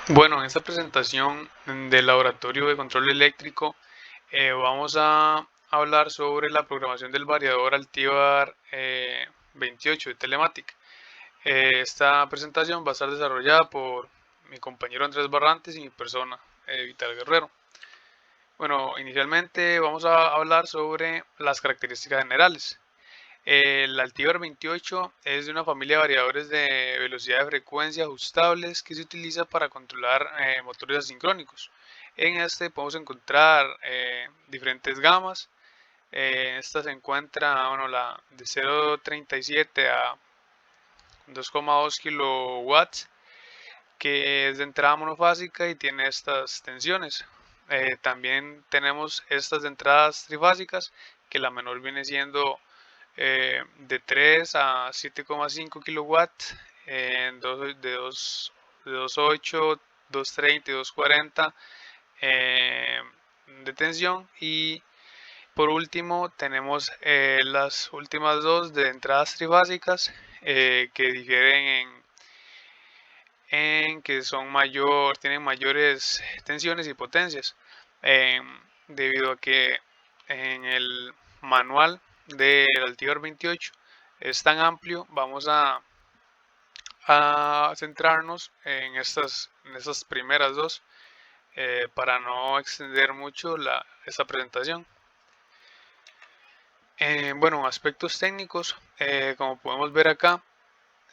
Bueno, en esta presentación del laboratorio de control eléctrico vamos a hablar sobre la programación del variador Altivar 28 de Telematic. Esta presentación va a estar desarrollada por mi compañero Andrés Barrantes y mi persona, Vital Guerrero. Bueno, inicialmente vamos a hablar sobre las características generales. El Altivar 28 es de una familia de variadores de velocidad de frecuencia ajustables que se utiliza para controlar motores asincrónicos. En este podemos encontrar diferentes gamas. Esta se encuentra, bueno, la de 0.37 a 2,2 kilowatts, que es de entrada monofásica y tiene estas tensiones. También tenemos estas de entradas trifásicas, que la menor viene siendo de 3 a 7,5 kilowatts de 2.8, 2.30 y 2.40 de tensión. Y por último tenemos las últimas dos de entradas trifásicas, que difieren en que tienen mayores tensiones y potencias, eh, debido a que en el manual del Altivar 28 es tan amplio. Vamos a centrarnos en estas primeras dos, para no extender mucho esta presentación. Bueno, aspectos técnicos, como podemos ver acá,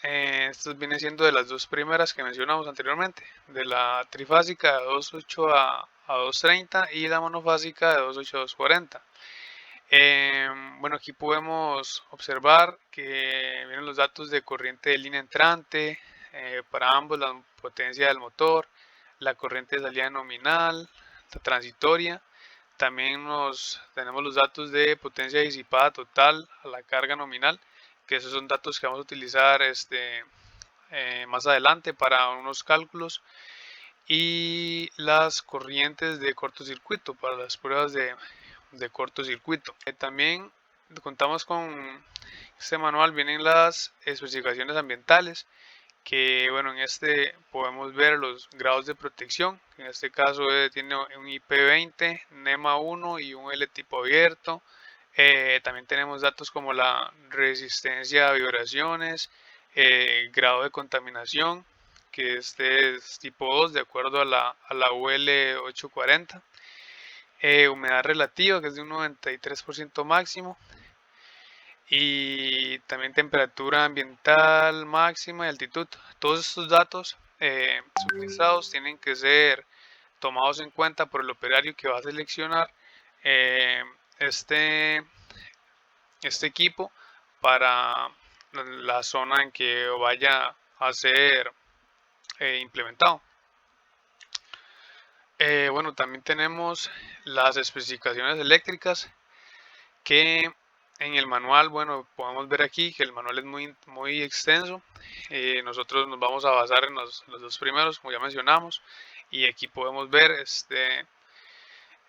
estos vienen siendo de las dos primeras que mencionamos anteriormente, de la trifásica de 2.8 a 2.30 y la monofásica de 2.8 a 2.40. Bueno, aquí podemos observar que vienen los datos de corriente de línea entrante, para ambos, la potencia del motor, la corriente de salida nominal, la transitoria. También tenemos los datos de potencia disipada total a la carga nominal, que esos son datos que vamos a utilizar más adelante para unos cálculos. Y las corrientes de cortocircuito para las pruebas de cortocircuito. También contamos con este manual, vienen las especificaciones ambientales, que bueno, en este podemos ver los grados de protección. En este caso tiene un IP20, NEMA 1 y un L tipo abierto. También tenemos datos como la resistencia a vibraciones, grado de contaminación, que este es tipo 2 de acuerdo a la UL 840. Humedad relativa, que es de un 93% máximo, y también temperatura ambiental máxima y altitud. Todos estos datos suministrados tienen que ser tomados en cuenta por el operario que va a seleccionar eh, este, este equipo para la zona en que vaya a ser implementado. Bueno, también tenemos las especificaciones eléctricas, que en el manual, bueno, podemos ver aquí que el manual es muy extenso. Nosotros nos vamos a basar en los dos primeros, como ya mencionamos, y aquí podemos ver,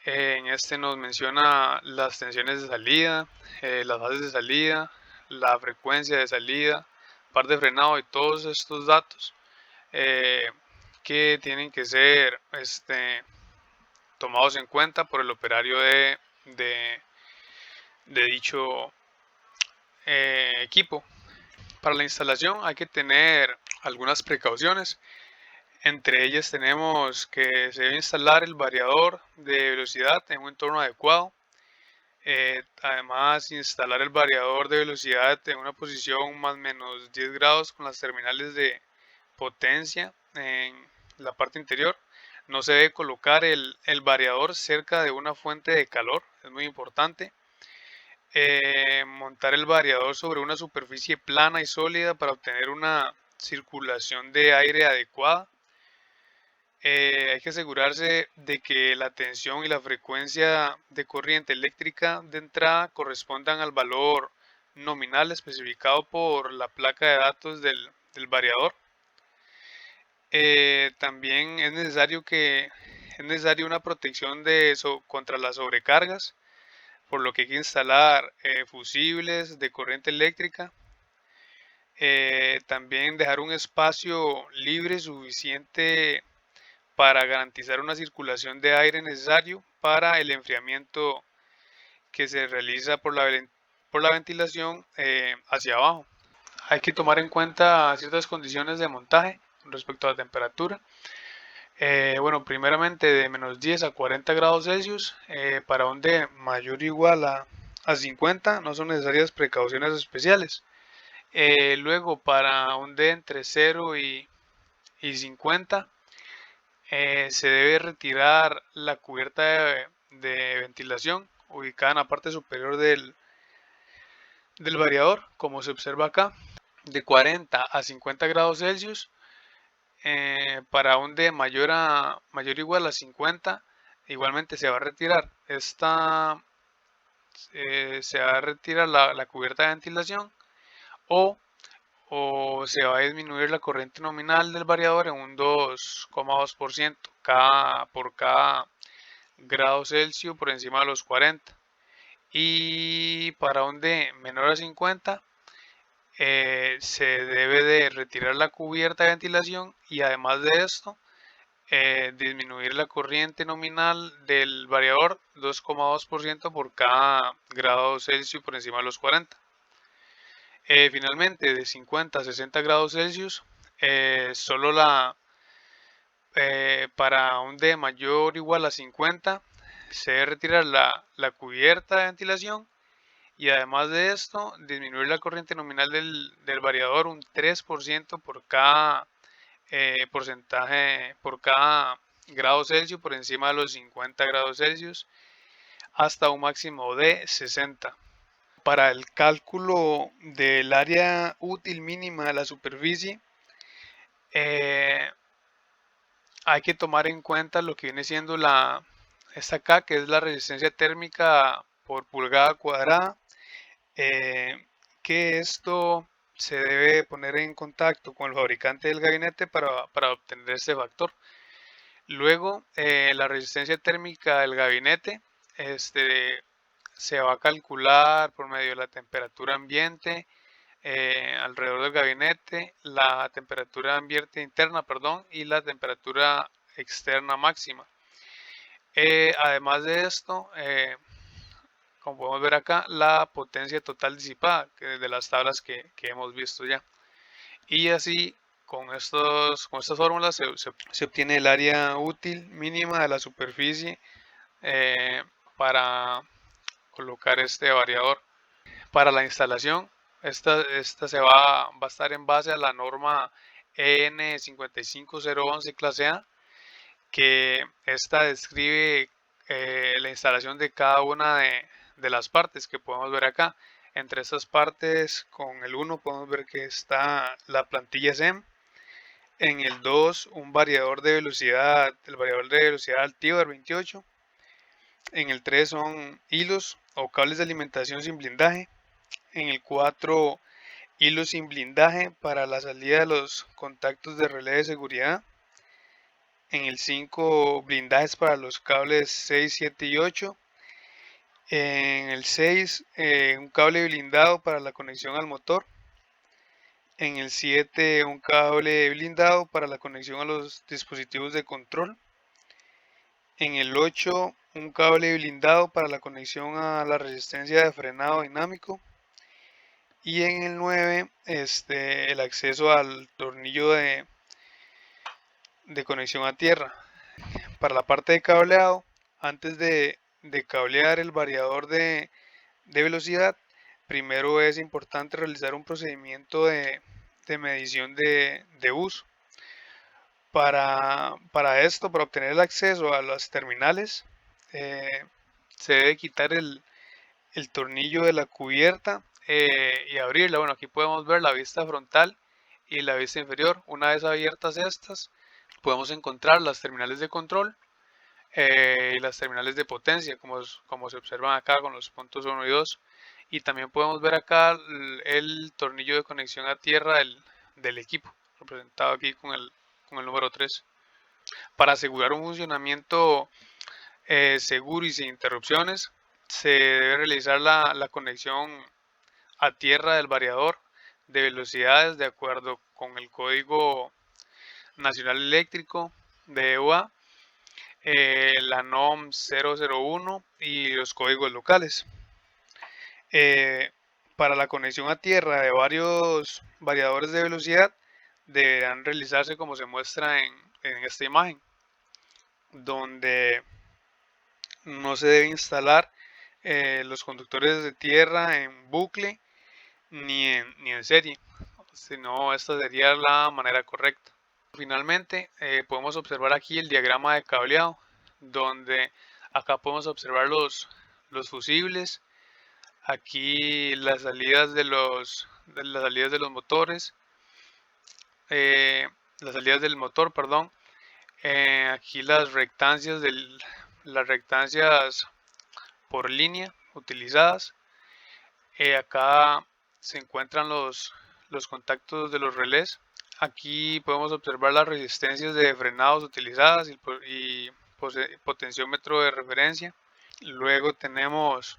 en este nos menciona las tensiones de salida, las fases de salida, la frecuencia de salida, par de frenado y todos estos datos eh, que tienen que ser tomados en cuenta por el operario de dicho equipo. Para la instalación hay que tener algunas precauciones. Entre ellas tenemos que se debe instalar el variador de velocidad en un entorno adecuado. Además, instalar el variador de velocidad en una posición más o menos 10 grados con las terminales de potencia en la parte interior. No se debe colocar el variador cerca de una fuente de calor, es muy importante. Montar el variador sobre una superficie plana y sólida para obtener una circulación de aire adecuada. Hay que asegurarse de que la tensión y la frecuencia de corriente eléctrica de entrada correspondan al valor nominal especificado por la placa de datos del variador. También es necesario una protección contra las sobrecargas, por lo que hay que instalar fusibles de corriente eléctrica. También dejar un espacio libre suficiente para garantizar una circulación de aire necesario para el enfriamiento que se realiza por la ventilación hacia abajo. Hay que tomar en cuenta ciertas condiciones de montaje con respecto a la temperatura. Bueno, primeramente de menos 10 a 40 grados Celsius, para un D mayor o igual a 50 no son necesarias precauciones especiales. Luego para un D entre 0 y 50 se debe retirar la cubierta de ventilación ubicada en la parte superior del variador, como se observa acá. De 40 a 50 grados Celsius, para un D mayor o igual a 50, igualmente se va a retirar se va a retirar la cubierta de ventilación, o se va a disminuir la corriente nominal del variador en un 2,2% por cada grado Celsius por encima de los 40. Y para un D menor a 50, se debe de retirar la cubierta de ventilación, y además de esto disminuir la corriente nominal del variador 2,2% por cada grado Celsius por encima de los 40. Finalmente, de 50 a 60 grados Celsius, solo para un D mayor o igual a 50, se debe retirar la cubierta de ventilación, y además de esto, disminuir la corriente nominal del variador un 3% por cada por cada grado Celsius por encima de los 50 grados Celsius, hasta un máximo de 60. Para el cálculo del área útil mínima de la superficie, eh, hay que tomar en cuenta lo que viene siendo esta acá, que es la resistencia térmica por pulgada cuadrada, que esto se debe poner en contacto con el fabricante del gabinete para obtener este factor. Luego, la resistencia térmica del gabinete se va a calcular por medio de la temperatura ambiente alrededor del gabinete, la temperatura ambiente interna, perdón, y la temperatura externa máxima. Además de esto, como podemos ver acá, la potencia total disipada, que de las tablas que hemos visto ya. Y así, con estas fórmulas se obtiene el área útil mínima de la superficie para colocar este variador. Para la instalación, esta va a estar en base a la norma EN 55011 clase A, que esta describe la instalación de cada una de las partes que podemos ver acá. Entre estas partes, con el 1 podemos ver que está la plantilla SEM. En el 2, un variador de velocidad, el variador de velocidad altivo del 28. En el 3 son hilos o cables de alimentación sin blindaje. En el 4, hilos sin blindaje para la salida de los contactos de relé de seguridad. En el 5, blindajes para los cables 6, 7 y 8. En el 6, un cable blindado para la conexión al motor. En el 7, un cable blindado para la conexión a los dispositivos de control. En el 8, un cable blindado para la conexión a la resistencia de frenado dinámico. Y en el 9, el acceso al tornillo de conexión a tierra. Para la parte de cableado, antes de cablear el variador de velocidad, primero es importante realizar un procedimiento de medición de uso. Para esto, para obtener el acceso a las terminales, se debe quitar el tornillo de la cubierta y abrirla. Bueno, aquí podemos ver la vista frontal y la vista inferior. Una vez abiertas estas, podemos encontrar las terminales de control y las terminales de potencia, como se observan acá con los puntos 1 y 2. Y también podemos ver acá el tornillo de conexión a tierra del equipo, representado aquí con el número 3. Para asegurar un funcionamiento seguro y sin interrupciones, se debe realizar la conexión a tierra del variador de velocidades de acuerdo con el Código Nacional Eléctrico de EUA, la NOM 001 y los códigos locales. Para la conexión a tierra de varios variadores de velocidad deberán realizarse como se muestra en esta imagen, donde no se debe instalar los conductores de tierra en bucle ni en serie, sino esta sería la manera correcta. Finalmente, podemos observar aquí el diagrama de cableado, donde acá podemos observar los fusibles, aquí las salidas de los motores, las salidas del motor, perdón, aquí las rectancias por línea utilizadas. Acá se encuentran los contactos de los relés. Aquí podemos observar las resistencias de frenados utilizadas y potenciómetro de referencia. Luego tenemos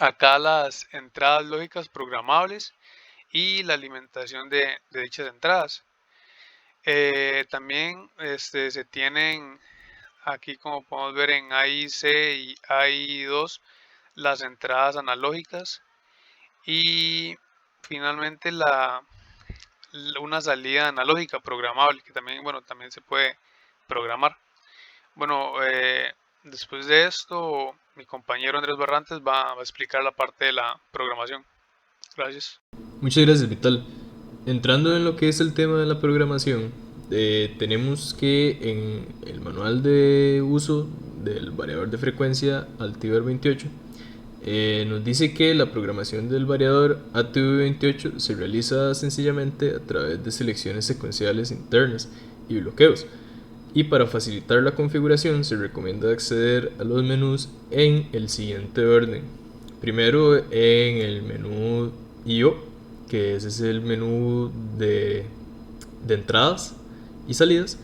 acá las entradas lógicas programables y la alimentación de dichas entradas. También se tienen aquí, como podemos ver en AIC y AI2, las entradas analógicas y finalmente una salida analógica programable que también, bueno, también se puede programar. Bueno, después de esto mi compañero Andrés Barrantes va a explicar la parte de la programación. Gracias. Muchas gracias, Vital. Entrando en lo que es el tema de la programación, tenemos que en el manual de uso del variador de frecuencia ATIVR28 nos dice que la programación del variador ATV28 se realiza sencillamente a través de selecciones secuenciales internas y bloqueos. Y para facilitar la configuración se recomienda acceder a los menús en el siguiente orden. Primero en el menú IO, que ese es el menú de entradas y salidas.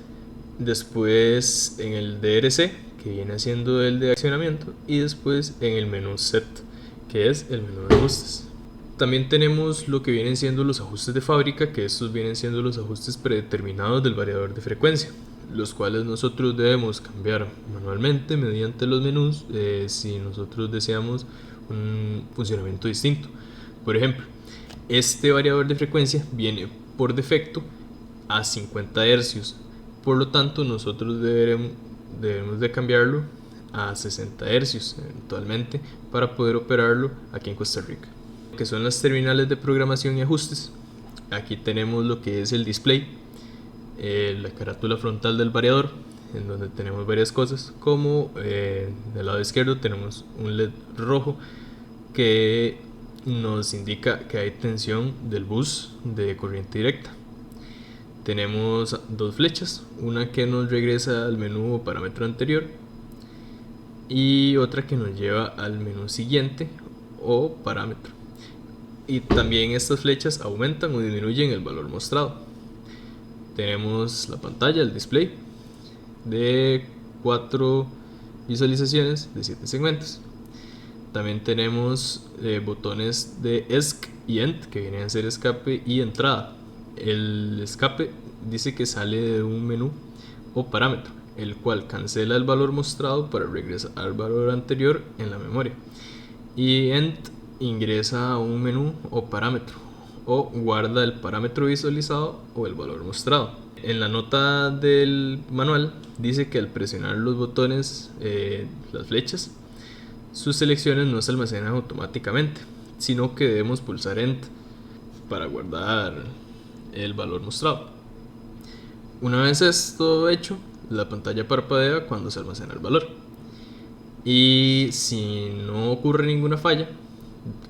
Después en el DRC, que viene siendo el de accionamiento. Y después en el menú Set, que es el menú de ajustes. También tenemos lo que vienen siendo los ajustes de fábrica, que estos vienen siendo los ajustes predeterminados del variador de frecuencia, los cuales nosotros debemos cambiar manualmente mediante los menús si nosotros deseamos un funcionamiento distinto. Por ejemplo, este variador de frecuencia viene por defecto a 50 Hz, por lo tanto nosotros debemos de cambiarlo a 60 Hz eventualmente para poder operarlo aquí en Costa Rica. Que son las terminales de programación y ajustes. Aquí tenemos lo que es el display, la carátula frontal del variador, en donde tenemos varias cosas, como del lado izquierdo tenemos un LED rojo que nos indica que hay tensión del bus de corriente directa. Tenemos dos flechas, una que nos regresa al menú o parámetro anterior y otra que nos lleva al menú siguiente o parámetro. Y también estas flechas aumentan o disminuyen el valor mostrado. Tenemos la pantalla, el display, de 4 visualizaciones de 7 segmentos. También tenemos botones de ESC y ENT, que vienen a ser escape y entrada. El escape dice que sale de un menú o parámetro, el cual cancela el valor mostrado para regresar al valor anterior en la memoria. Y ENT ingresa a un menú o parámetro o guarda el parámetro visualizado o el valor mostrado. En la nota del manual dice que al presionar los botones, las flechas, sus selecciones no se almacenan automáticamente, sino que debemos pulsar Ent para guardar el valor mostrado. Una vez esto hecho, la pantalla parpadea cuando se almacena el valor. Y si no ocurre ninguna falla,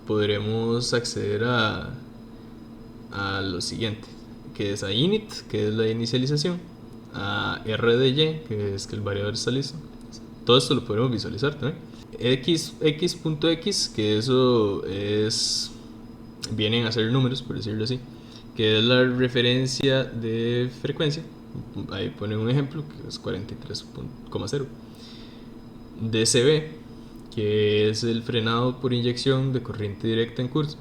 podremos acceder a lo siguiente, que es a init, que es la inicialización, a RDY, que es que el variador está listo. Todo esto lo podemos visualizar también. X.x, que eso es, vienen a ser números, por decirlo así, que es la referencia de frecuencia. Ahí ponen un ejemplo, que es 43,0. DCB, que es el frenado por inyección de corriente directa en curso.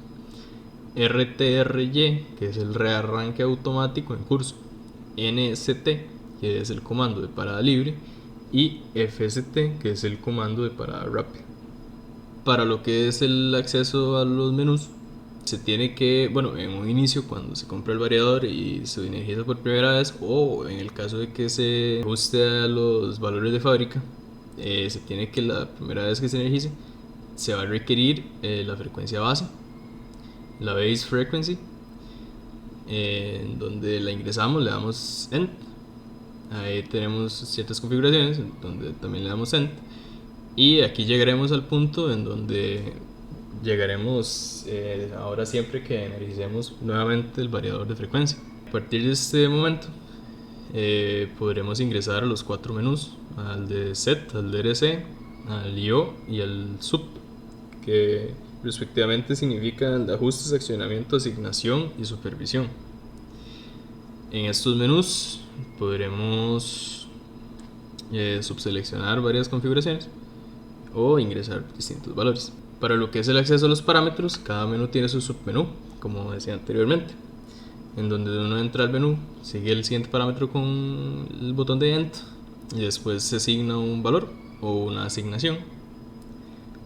RTRY, que es el rearranque automático en curso. NST, que es el comando de parada libre, y FST, que es el comando de parada rápida. Para lo que es el acceso a los menús, se tiene que, bueno, en un inicio cuando se compra el variador y se energiza por primera vez, o en el caso de que se ajuste a los valores de fábrica, se tiene que la primera vez que se energice se va a requerir la frecuencia base, la base frequency, en donde la ingresamos, le damos end. Ahí tenemos ciertas configuraciones donde también le damos end, y aquí llegaremos al punto en donde llegaremos ahora siempre que energicemos nuevamente el variador de frecuencia. A partir de este momento podremos ingresar a los 4 menús, al de set, al DRC, al IO y al sub, que respectivamente significan ajustes, accionamiento, asignación y supervisión. En estos menús podremos subseleccionar varias configuraciones o ingresar distintos valores. Para lo que es el acceso a los parámetros, cada menú tiene su submenú, como decía anteriormente, en donde uno entra al menú, sigue el siguiente parámetro con el botón de End y después se asigna un valor o una asignación,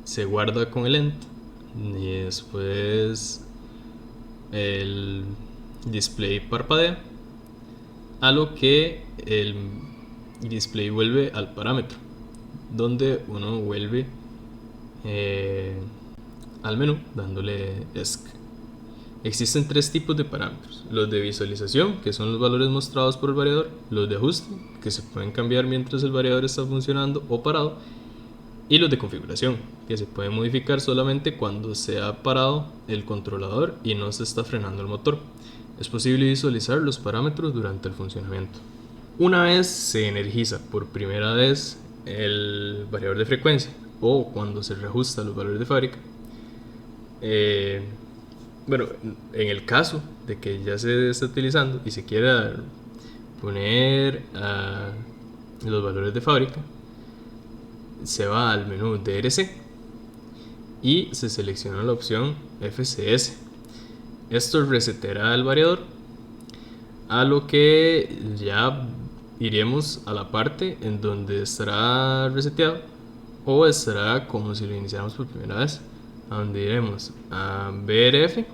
se guarda con el End y después el display parpadea, a lo que el display vuelve al parámetro, donde uno vuelve al menú dándole ESC. Existen 3 tipos de parámetros: los de visualización, que son los valores mostrados por el variador; los de ajuste, que se pueden cambiar mientras el variador está funcionando o parado; y los de configuración, que se pueden modificar solamente cuando se ha parado el controlador y no se está frenando el motor. Es posible visualizar los parámetros durante el funcionamiento. Una vez se energiza por primera vez el variador de frecuencia o cuando se reajusta los valores de fábrica, bueno, en el caso de que ya se esté utilizando y se quiera poner los valores de fábrica, se va al menú DRC y se selecciona la opción FCS. Esto reseteará el variador, a lo que ya iremos a la parte en donde estará reseteado o estará como si lo iniciáramos por primera vez, a donde iremos a BRF,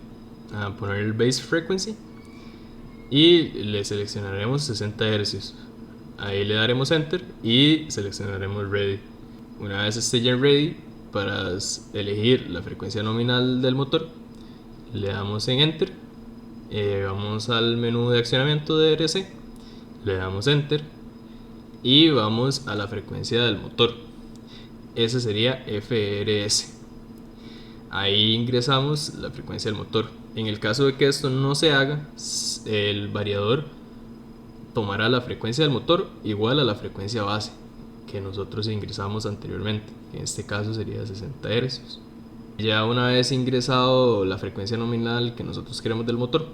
a poner el base frequency y le seleccionaremos 60 Hz. Ahí le daremos enter y seleccionaremos ready. Una vez esté ya ready para elegir la frecuencia nominal del motor, le damos en enter, vamos al menú de accionamiento de DRC, le damos enter y vamos a la frecuencia del motor. Ese sería FRS. Ahí ingresamos la frecuencia del motor. En el caso de que esto no se haga, el variador tomará la frecuencia del motor igual a la frecuencia base que nosotros ingresamos anteriormente, que en este caso sería 60 Hz. Ya una vez ingresado la frecuencia nominal que nosotros queremos del motor,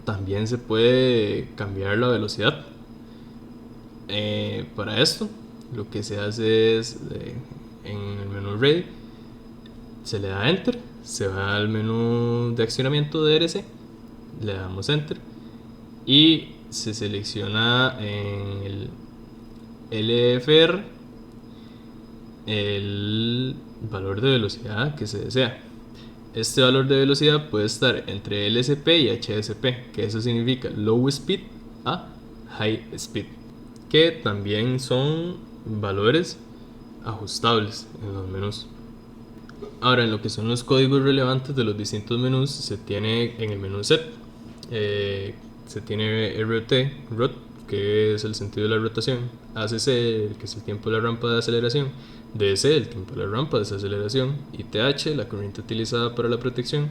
también se puede cambiar la velocidad. Para esto lo que se hace es en el menú ready se le da enter, se va al menú de accionamiento de DRC, le damos enter y se selecciona en el LFR el valor de velocidad que se desea. Este valor de velocidad puede estar entre LSP y HSP, que eso significa low speed a high speed, que también son valores ajustables en los menús. Ahora, en lo que son los códigos relevantes de los distintos menús, se tiene en el menú set, se tiene ROT, que es el sentido de la rotación; ACC, que es el tiempo de la rampa de aceleración; DC, el tiempo de la rampa de desaceleración; y TH, la corriente utilizada para la protección.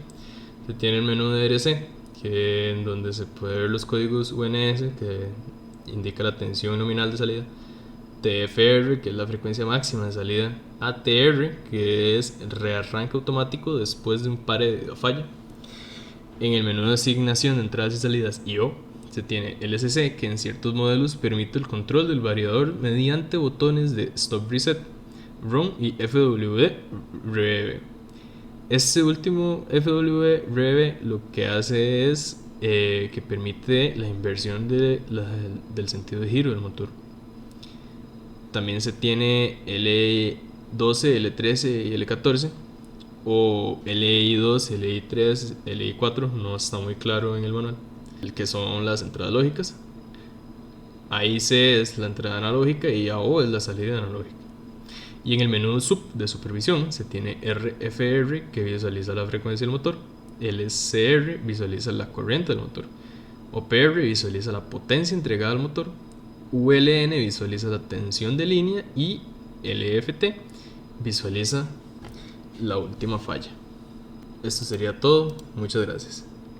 Se tiene el menú de DRC, que en donde se puede ver los códigos UNS, que indica la tensión nominal de salida; TFR, que es la frecuencia máxima de salida; ATR, que es el rearranque automático después de un pare o falla. En el menú de asignación de entradas y salidas IO se tiene LSC, que en ciertos modelos permite el control del variador mediante botones de Stop Reset, RUN y FWD Rev. Este último FWD Rev lo que hace es que permite la inversión del sentido de giro del motor. También se tiene LI12, L13 y L14, o LI2, LI3, LI4, no está muy claro en el manual, el que son las entradas lógicas. AIC es la entrada analógica y AO es la salida analógica. Y en el menú de supervisión se tiene RFR, que visualiza la frecuencia del motor, LCR visualiza la corriente del motor, OPR visualiza la potencia entregada al motor, ULN visualiza la tensión de línea y LFT visualiza la última falla. Esto sería todo, muchas gracias.